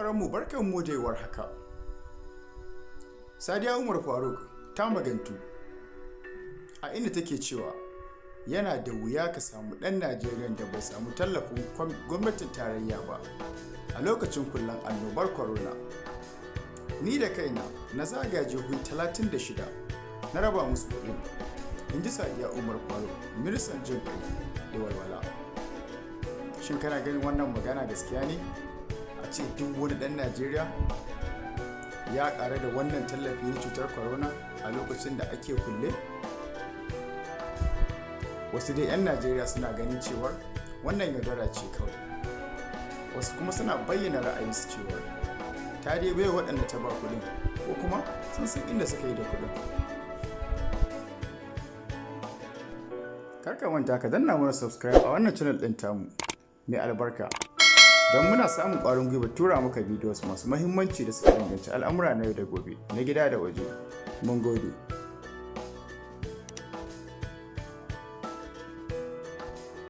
mu barkanmu da yawar haka. Sadiya Umar Faruk ta magantu a inda take cewa yana da wuya ka samu ɗan Najeriyan da bai samu tallafin gwamnatin tarayya ba a lokacin kullen annobar corona. Ni da kaina na zaga jihohi 36 na raba musu kuɗi, in ji Sadiya Umar Faruk, ministan jin kai da walwala. Shin kana ganin wannan magana gaskiya ne? A ce duk wani ɗan Najeriya ya ƙara da wannan tallafi na cutar corona a lokacin da ake kulle? Wasu dai 'yan Najeriya suna ganin cewar wannan yaudara ce kawai. Wasu kuma suna bayyana ra'ayinsu cewar ta dai bai waɗanda ta ba kuɗin, ko kuma sun san inda suka yi da kuɗin. Kar ka manta ka danna mana subscribe a wannan channel ɗin tamu mai albarka, don muna samun ƙwarin gwiwa tura maka bidiyos masu mahimmanci da suka danganci al'amura na yau da gobe na gida da waje. Mun gode.